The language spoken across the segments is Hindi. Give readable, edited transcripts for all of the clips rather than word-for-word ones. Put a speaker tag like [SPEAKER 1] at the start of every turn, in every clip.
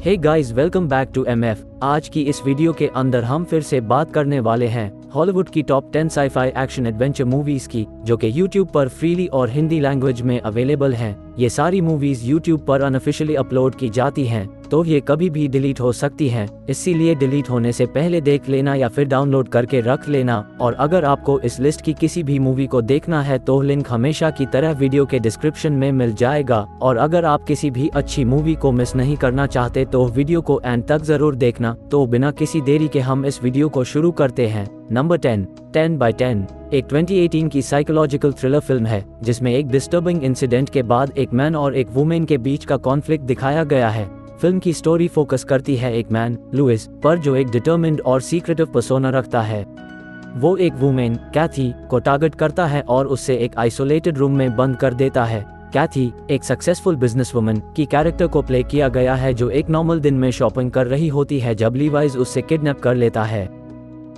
[SPEAKER 1] Hey guys, welcome back to MF. आज की इस वीडियो के अंदर हम फिर से बात करने वाले हैं हॉलीवुड की top 10 sci-fi action adventure movies की, जो कि यूट्यूब पर फ्रीली और हिंदी लैंग्वेज में अवेलेबल हैं। ये सारी मूवीज यूट्यूब पर अनऑफिशियली अपलोड की जाती हैं, तो ये कभी भी डिलीट हो सकती हैं, इसीलिए डिलीट होने से पहले देख लेना या फिर डाउनलोड करके रख लेना। और अगर आपको इस लिस्ट की किसी भी मूवी को देखना है तो लिंक हमेशा की तरह वीडियो के डिस्क्रिप्शन में मिल जाएगा। और अगर आप किसी भी अच्छी मूवी को मिस नहीं करना चाहते तो वीडियो को एंड तक जरूर देखना। तो बिना किसी देरी के हम इस वीडियो को शुरू करते हैं। नंबर 10 by 10 एक 2018 की साइकोलॉजिकल थ्रिलर फिल्म है, जिसमें एक डिस्टर्बिंग इंसिडेंट के बाद एक मैन और एक वुमेन के बीच का कॉन्फ्लिक्ट दिखाया गया है। फिल्म की स्टोरी फोकस करती है एक मैन लुइस पर, जो एक डिटर्मिन्ड और सीक्रेटिव पर्सोना रखता है। वो एक वुमेन कैथी को टारगेट करता है और उससे एक आइसोलेटेड रूम में बंद कर देता है। कैथी एक सक्सेसफुल बिजनेसवुमन की कैरेक्टर को प्ले किया गया है, जो एक नॉर्मल दिन में शॉपिंग कर रही होती है जब लीवाइस उससे किडनैप कर लेता है।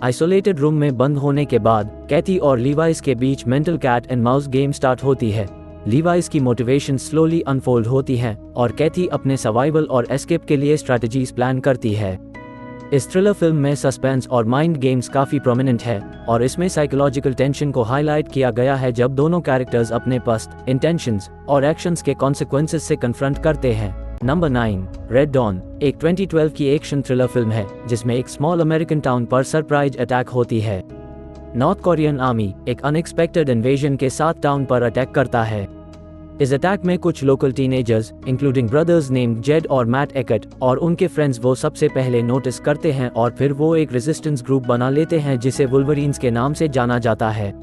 [SPEAKER 1] आइसोलेटेड रूम में बंद होने के बाद कैथी और लीवाइस के बीच mental cat and mouse game start होती है। लीवाइस की मोटिवेशन स्लोली अनफोल्ड होती है और कैथी अपने सर्वाइवल और एस्केप के लिए स्ट्रैटेजीज प्लान करती है। इस थ्रिलर फिल्म में सस्पेंस और माइंड गेम्स काफी प्रोमिनेंट है और इसमें साइकोलॉजिकल टेंशन को हाईलाइट किया गया है, जब दोनों कैरेक्टर्स अपने पास्ट, इंटेंशंस और एक्शंस के कॉन्सिक्वेंसेस से कन्फ्रंट करते हैं। नंबर 9 रेड डॉन एक 2012 की एक्शन थ्रिलर फिल्म है, जिसमें एक स्मॉल अमेरिकन टाउन पर सरप्राइज अटैक होती है। नॉर्थ कोरियन आर्मी एक अनएक्सपेक्टेड इन्वेजन के साथ टाउन पर अटैक करता है। इस अटैक में कुछ local teenagers including brothers named Z और मैट एकट और उनके फ्रेंड्स वो सबसे पहले नोटिस करते हैं, और फिर वो एक रेजिस्टेंस ग्रुप बना लेते हैं जिसे वुल्वरीन्स के नाम से जाना जाता है।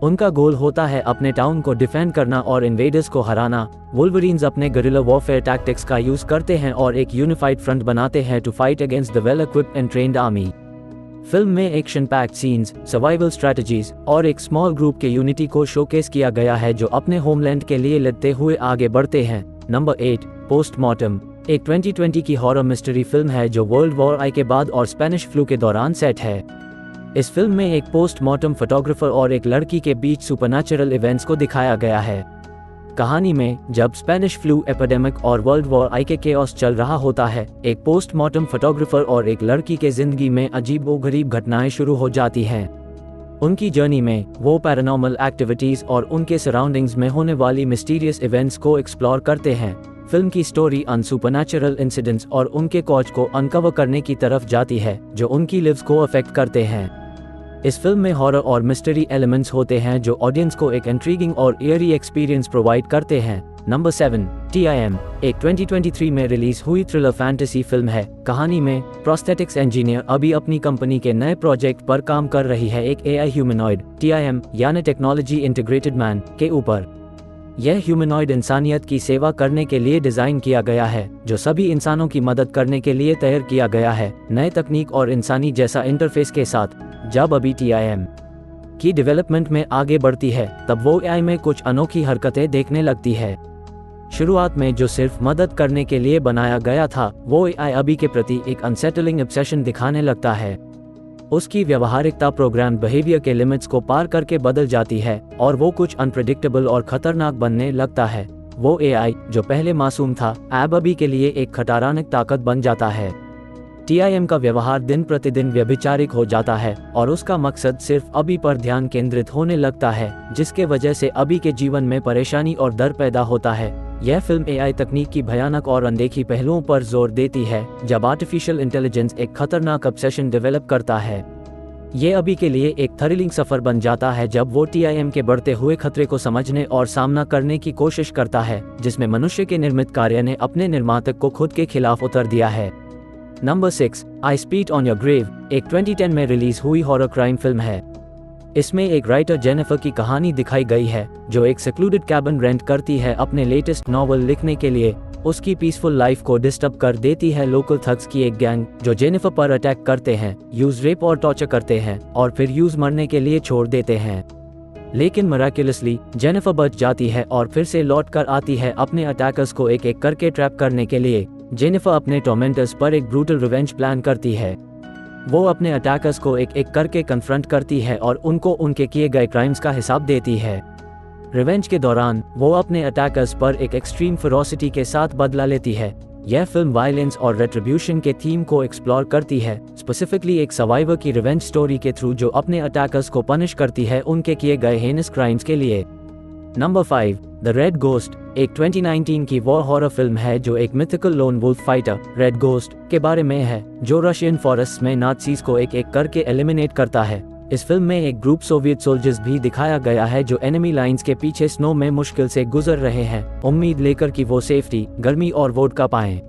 [SPEAKER 1] उनका गोल होता है अपने टाउन को डिफेंड करना और इन्वेडर्स को हराना। वुल्वरीन्स अपने गुरिल्ला वॉरफेयर टैक्टिक्स का यूज करते हैं और एक यूनिफाइड फ्रंट बनाते हैं to fight against the well equipped and trained army. Film में action packed scenes, survival strategies और एक स्मॉल ग्रुप के यूनिटी को शोकेस किया गया है, जो अपने होमलैंड के लिए लड़ते हुए आगे बढ़ते हैं। नंबर 8 पोस्टमार्टम एक 2020 की हॉरर मिस्ट्री फिल्म है, जो वर्ल्ड वॉर आई के बाद और स्पेनिश फ्लू के दौरान सेट है। इस फिल्म में एक पोस्टमार्टम फोटोग्राफर और एक लड़की के बीच सुपरनैचुरल इवेंट्स को दिखाया गया है। कहानी में जब स्पेनिश फ्लू एपिडेमिक और वर्ल्ड वॉर आई के केओस चल रहा होता है, एक पोस्टमार्टम फोटोग्राफर और एक लड़की के जिंदगी में अजीबोगरीब घटनाएं शुरू हो जाती हैं। उनकी जर्नी में वो पैरानॉर्मल एक्टिविटीज और उनके सराउंडिंग्स में होने वाली मिस्टीरियस इवेंट्स को एक्सप्लोर करते हैं। फिल्म की स्टोरी अन सुपरनैचुरल इंसिडेंट्स और उनके कॉज को अनकवर करने की तरफ जाती है, जो उनकी लिव्स को अफेक्ट करते हैं। इस फिल्म में हॉरर और मिस्ट्री एलिमेंट्स होते हैं, जो ऑडियंस को एक इंट्रीगिंग और एयरी एक्सपीरियंस प्रोवाइड करते हैं। नंबर 7 TIM एक 2023 में रिलीज हुई थ्रिलर फैंटेसी फिल्म है। कहानी में प्रोस्थेटिक्स इंजीनियर अभी अपनी कंपनी के नए प्रोजेक्ट पर काम कर रही है, एक AI ह्यूमनॉइड TIM यानी टेक्नोलॉजी इंटीग्रेटेड मैन के ऊपर। यह ह्यूमनॉइड इंसानियत की सेवा करने के लिए डिजाइन किया गया है, जो सभी इंसानों की मदद करने के लिए तैयार किया गया है, नए तकनीक और इंसानी जैसा इंटरफेस के साथ। जब अभी TIM की डेवलपमेंट में आगे बढ़ती है, तब वो AI में कुछ अनोखी हरकतें देखने लगती है। शुरुआत में जो सिर्फ मदद करने के लिए बनाया गया था, वो AI अभी के प्रति एक अनसेटलिंग ऑब्सेशन दिखाने लगता है। उसकी व्यवहारिकता प्रोग्राम बिहेवियर के लिमिट्स को पार करके बदल जाती है और वो कुछ अनप्रेडिक्टेबल और खतरनाक बनने लगता है। वो AI जो पहले मासूम था, अब अभी के लिए एक खतरनाक ताकत बन जाता है। TIM का व्यवहार दिन प्रतिदिन व्यभिचारिक हो जाता है और उसका मकसद सिर्फ अभी पर ध्यान केंद्रित होने लगता है, जिसके वजह से अभी के जीवन में परेशानी और डर पैदा होता है। यह फिल्म AI तकनीक की भयानक और अनदेखी पहलुओं पर जोर देती है, जब आर्टिफिशियल इंटेलिजेंस एक खतरनाक ऑब्सेशन डेवलप करता है। ये अभी के लिए एक थ्रिलिंग सफर बन जाता है, जब वो TIM के बढ़ते हुए खतरे को समझने और सामना करने की कोशिश करता है, जिसमें मनुष्य के निर्मित कार्य ने अपने निर्माता को खुद के खिलाफ उतर दिया है। Number 6 I spit on your grave एक 2010 में रिलीज हुई हॉरर क्राइम फिल्म है। इसमें एक राइटर जेनिफर की कहानी दिखाई गई है, जो एक सेक्लूडेड कैबिन रेंट करती है अपने लेटेस्ट नॉवल लिखने के लिए। उसकी पीसफुल लाइफ को डिस्टर्ब कर देती है लोकल थग्स की एक गैंग, जो जेनिफर पर अटैक करते हैं, यूज रेप और टॉर्चर करते हैं और फिर यूज मरने के लिए छोड़ देते हैं। लेकिन मिराक्युलसली जेनिफर बच जाती है और फिर से लौट कर आती है अपने अटैकर्स को एक एक करके ट्रैप करने के लिए। जेनिफर अपने टॉर्मेंटर्स पर एक ब्रूटल रिवेंज प्लान करती है। वो अपने अटैकर्स को एक एक करके कन्फ्रंट करती है और उनको उनके किए गए क्राइम्स का हिसाब देती है। रिवेंज के दौरान वो अपने अटैकर्स पर एक एक्सट्रीम फेरोसिटी के साथ बदला लेती है। यह फिल्म वायलेंस और रेट्रिब्यूशन के थीम को एक्सप्लोर करती है, स्पेसिफिकली एक सर्वाइवर की रिवेंज स्टोरी के थ्रू जो अपने अटैकर्स को पनिश करती है उनके किए गए हेनस क्राइम्स के लिए। नंबर 5, द रेड गोस्ट एक 2019 की वॉर हॉरर फिल्म है जो एक mythical lone wolf fighter red ghost के बारे में है, जो रशियन फॉरेस्ट में नाज़ीज़ को एक एक करके एलिमिनेट करता है। इस फिल्म में एक ग्रुप सोवियत सोल्जर्स भी दिखाया गया है जो एनिमी लाइंस के पीछे स्नो में मुश्किल से गुजर रहे हैं, उम्मीद लेकर कि वो सेफ्टी, गर्मी और वोडका पाएं।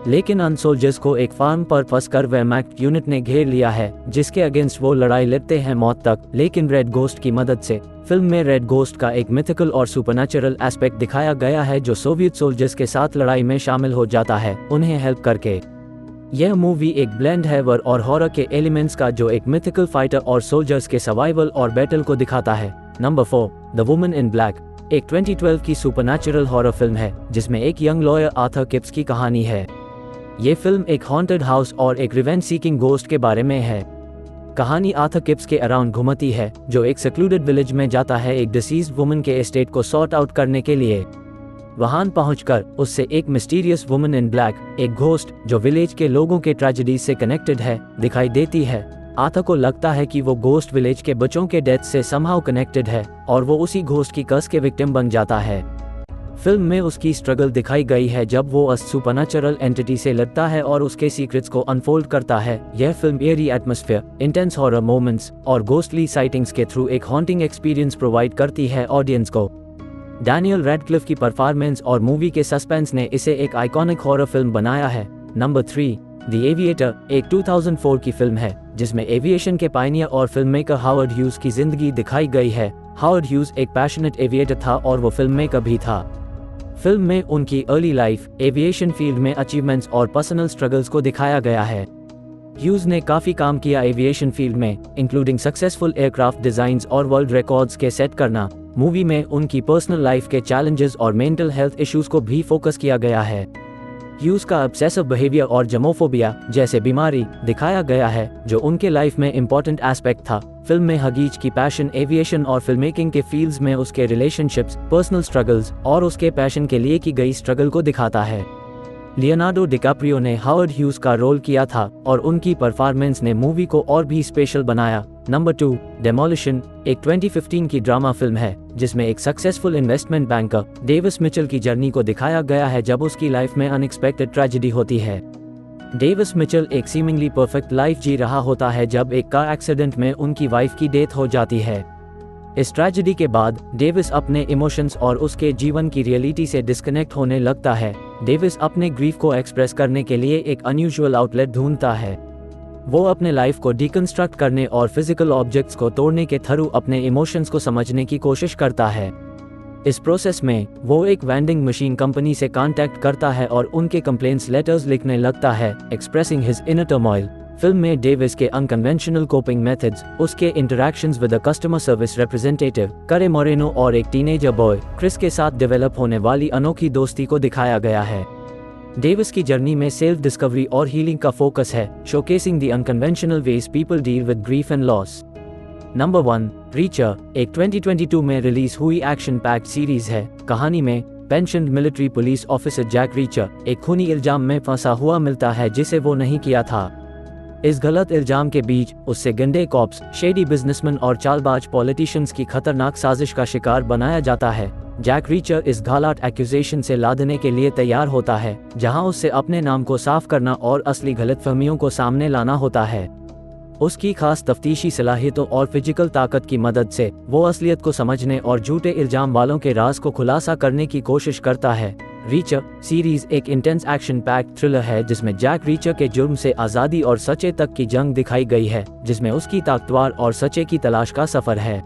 [SPEAKER 1] लेकिन अन सोल्जर्स को एक फार्म पर फंसकर वेहमैक्ट यूनिट ने घेर लिया है, जिसके अगेंस्ट वो लड़ाई लड़ते हैं मौत तक, लेकिन रेड गोस्ट की मदद से। फिल्म में रेड गोस्ट का एक मिथिकल और सुपरनैचुरल एस्पेक्ट दिखाया गया है जो सोवियत सोल्जर्स के साथ लड़ाई में शामिल हो जाता है, उन्हें हेल्प करके। यह मूवी एक ब्लेंड है वॉर और हॉरर के एलिमेंट्स का जो एक मिथिकल फाइटर और सोल्जर्स के सर्वाइवल और बैटल को दिखाता है। Number 4, the woman in black एक 2012 की सुपरनैचुरल हॉरर फिल्म है जिसमें एक यंग लॉयर आर्थर किप्स की कहानी है। ये फिल्म एक हॉन्टेड हाउस और एक रिवेंज सीकिंग गोस्ट के बारे में है। कहानी आर्थर किप्स के अराउंड घुमती है जो एक सेक्लूडेड विलेज में जाता है एक डिसीज्ड वुमन के एस्टेट को सॉर्ट आउट करने के लिए। वहां पहुंचकर उससे एक मिस्टीरियस वुमन इन ब्लैक, एक घोस्ट जो विलेज के लोगों के ट्रेजेडीज से कनेक्टेड है, दिखाई देती है। आर्थर को लगता है कि वो घोस्ट विलेज के बच्चों के डेथ से समहाउ कनेक्टेड है और वो उसी घोस्ट की कर्स के विक्टिम बन जाता है। फिल्म में उसकी स्ट्रगल दिखाई गई है जब वो अस सुपरनैचुरल एंटिटी से लड़ता है और उसके सीक्रेट्स को अनफोल्ड करता है। यह film Airy atmosphere, intense horror moments और घोस्टली साइटिंग्स के थ्रू एक हॉन्टिंग एक्सपीरियंस प्रोवाइड करती है ऑडियंस को। डैनियल रेडक्लिफ की परफॉर्मेंस और मूवी के सस्पेंस ने इसे एक आइकॉनिक हॉरर फिल्म बनाया है। नंबर 3, द एविएटर एक 2004 की फिल्म है जिसमें एविएशन के पायनियर और फिल्म मेकर हावर्ड ह्यूज की जिंदगी दिखाई गई है। हावर्ड ह्यूज एक पैशनेट एविएटर था और वो फिल्म मेकर भी था। फिल्म में उनकी अर्ली लाइफ, एविएशन फील्ड में अचीवमेंट्स और पर्सनल स्ट्रगल्स को दिखाया गया है। ह्यूज ने काफी काम किया एविएशन फील्ड में, इंक्लूडिंग सक्सेसफुल एयरक्राफ्ट डिजाइन्स और वर्ल्ड रिकॉर्ड्स के सेट करना। मूवी में उनकी पर्सनल लाइफ के चैलेंजेस और मेंटल हेल्थ इश्यूज को भी फोकस किया गया है। ह्यूज का ऑब्सेसिव बिहेवियर और जमोफोबिया जैसे बीमारी दिखाया गया है जो उनके लाइफ में इंपॉर्टेंट एस्पेक्ट था। फिल्म में हगीज की पैशन एविएशन और फिल्म मेकिंग के फील्ड्स में उसके रिलेशनशिप्स, पर्सनल स्ट्रगल्स और उसके पैशन के लिए की गई स्ट्रगल को दिखाता है। लियोनार्डो डिकाप्रियो ने हावर्ड ह्यूज का रोल किया था और उनकी परफॉर्मेंस ने मूवी को और भी स्पेशल बनाया। नंबर 2, डेमोलिशन एक 2015 की ड्रामा फिल्म है जिसमें एक successful investment banker Davis Mitchell की जर्नी को दिखाया गया है जब उसकी लाइफ में अनएक्सपेक्टेड ट्रेजेडी होती है। डेविस मिचेल एक सीमिंगली परफेक्ट लाइफ जी रहा होता है जब एक कार एक्सीडेंट में उनकी वाइफ की डेथ हो जाती है। इस ट्रेजेडी के बाद डेविस अपने इमोशंस और उसके जीवन की रियलिटी से डिस्कनेक्ट होने लगता है। डेविस अपने ग्रीफ को एक्सप्रेस करने के लिए एक अनयूजुअल आउटलेट ढूंढता है। वो अपने लाइफ को डिकंस्ट्रक्ट करने और फिजिकल ऑब्जेक्ट्स को तोड़ने के थ्रू अपने इमोशंस को समझने की कोशिश करता है। इस प्रोसेस में वो एक वेंडिंग मशीन कंपनी से कांटेक्ट करता है और उनके कंप्लेंट्स लेटर्स लिखने लगता है, expressing his inner turmoil. Film में डेविस के अनकन्वेंशनल कोपिंग मेथड्स, उसके interactions with a customer service representative करे मोरेनो और एक टीनेजर बॉय क्रिस के साथ डेवलप होने वाली अनोखी दोस्ती को दिखाया गया है। डेविस की जर्नी में सेल्फ डिस्कवरी और हीलिंग का फोकस है, showcasing the unconventional ways people deal with grief and loss. Number 1, Reacher एक 2022 में रिलीज हुई एक्शन पैक्ड सीरीज है। कहानी में pensioned military police officer Jack Reacher एक खूनी इल्जाम में फंसा हुआ मिलता है जिसे वो नहीं किया था। इस गलत इल्जाम के बीच उससे गंदे कॉप्स, शेडी बिजनेसमैन और चालबाज पॉलिटिशियंस की खतरनाक साजिश का शिकार बनाया जाता है। जैक रीचर इस घालाट एक्यूजेशन से लादने के लिए तैयार होता है, जहां उससे अपने नाम को साफ करना और असली गलतफहमियों को सामने लाना होता है। उसकी खास तफ्तीशी सलाहियतों और फिजिकल ताकत की मदद से वो असलियत को समझने और झूठे इल्जाम वालों के राज को खुलासा करने की कोशिश करता है। रीचर सीरीज एक इंटेंस एक्शन पैक्ड थ्रिलर है जिसमें जैक रीचर के जुर्म से आज़ादी और सच्चे तक की जंग दिखाई गई है, जिसमें उसकी ताकतवर और सच्चे की तलाश का सफर है।